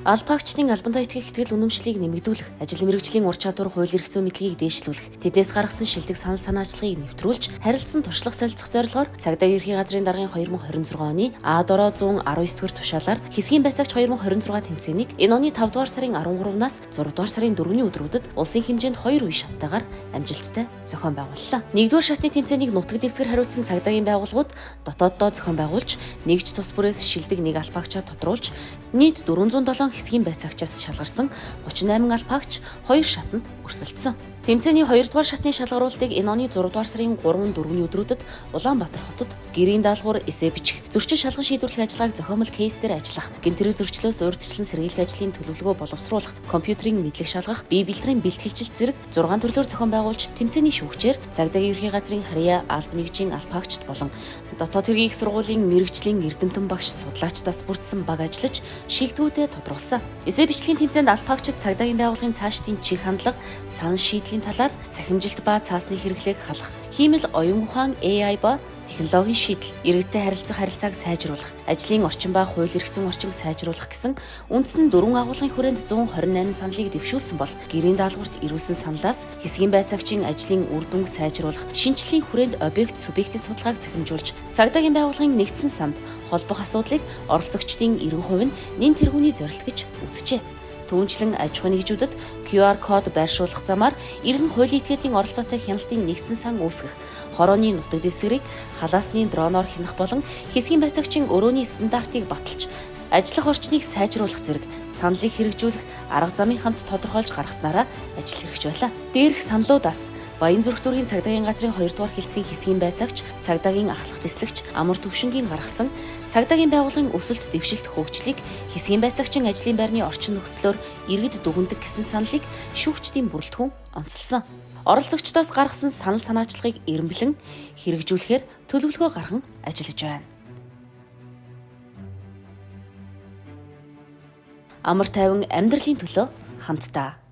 Албаагчдын албантай итгэх итгэл үнэмшлийг нэмэгдүүлэх, ажил мэргэжлийн ур чадвар, хууль эрх зүйн мэдлэгийг дээшлүүлэх, тэдээс гаргасан шилдэг санал санаачлагыг нэвтрүүлж, харилцан туршлах солилцох зорилгоор Цагдаагийн ерхий газрын даргын 2026 оны А-дороо 119-р тушаалаар хэсгийн байцаагч 2026 тэмцээнийг энэ оны 5 дугаар сарын 13-наас 6 дугаар сарын 4-ний өдрүүдэд улсын хэмжээнд 2 үе шаттайгаар амжилттай зохион байгууллаа. 1-р шатны тэмцээнийг нутаг дэвсгэр хариуцсан цагдаагийн байгууллагууд дотооддоо зохион байгуулж, нэгж тус бүрээс шилдэг нэг албаагчаа тодруулж, нийт 407 хэсгийн байцаагчаас шалгарсан 38 албаагч 2 шатанд өрсөлдсөн. Тэмцээний 2 дугаар шатны шалгаруултыг энэ оны 6 дугаар сарын 3-4-ний өдрүүдэд Улаанбаатар хотод гэрийн даалгавар эсэ бичих, зөрчил шалган шийдвэрлэх ажиллагааг зохиомжтой кейсээр ажиллах, гэмтрэг зөрчлөөс урьдчилан сэргийлэх ажлын төлөвлөгөө боловсруулах, компьютерийн мэдлэг шалгах, бие бэлтгэрийн бэлтгэлжилт зэрэг 6 төрлөөр зохион байгуулж тэмцээний шүүгчээр Цагдаагийн ерхий газрын харьяа албан нэгжийн албаагчд болон дотоод хэргийн их сургуулийн мэрэгжлийн эрдэмтэн багш судлаачдаас бүрдсэн баг ажиллаж шилдэгүүдэд тодруулсан. Эсэ бичлэгийн тэмцээнд албаагчид цагдаагийн байгууллагын цаашдын чих хандлага, санал шийдлийн талаар цахимжилт ба цаасны хэрэглээг халах, хиймэл оюун ухаан AI ба технологийн шийдэл, иргэдтэй харилцааг сайжруулах, ажлын орчин ба хууль эрх зүйн орчинг сайжруулах гэсэн үндсэн 4 агуулгын хүрээнд 128 саналыг дэвшүүлсэн бол гэрийн даалгаварт ирүүлсэн саналаас хэсгийн байцаагчийн ажлын үр дүнг сайжруулах, шинжлэлийн хүрээнд объект субъектийн судалгааг цахимжуулж, цагдаагийн байгууллагын нэгдсэн санд холбох асуудлыг оролцогчдын 90% нь нэн тэргүүний зорилт гэж үзжээ. Түүнчлэн аж ахуйн нэгжүүдэд QR код байршуулах замаар иргэн хуулийн этгээдийн оролцоотой хяналтын нэгдсэн сан үүсгэх, хорооны нутаг дэвсгэрийг халаасны дроноор хянах болон хэсгийн байцаагчийн өрөөний стандартыг баталж, ажиллах орчныг сайжруулах зэрэг саналыг хэрэгжүүлэх арга замыг хамт тодорхойлж гаргаснараа ажил хэрэгж байлаа. Дээрх саналуудаас Баянзүрх дүүргийн цагдаагийн газрын 2 дугаар хэлтсийн хэсгийн байцаагч, цагдаагийн ахлах тэслэгч Амар Төвшингийн гаргасан цагдаагийн байгууллагын өсөлт дэвшилт хөгжлийг хэсгийн байцаагчийн ажлын байрны орчин нөхцлөөр иргэд дүгндэг гэсэн саналыг шүүгчдийн бүрэлдэхүүн онцолсон. Оролцогчдоос гаргасан санал санаачлагыг эренблэн хэрэгжүүлэхээр төлөвлөгөө гарган ажиллаж байна. Амар тайван амьдралын төлөө хамтдаа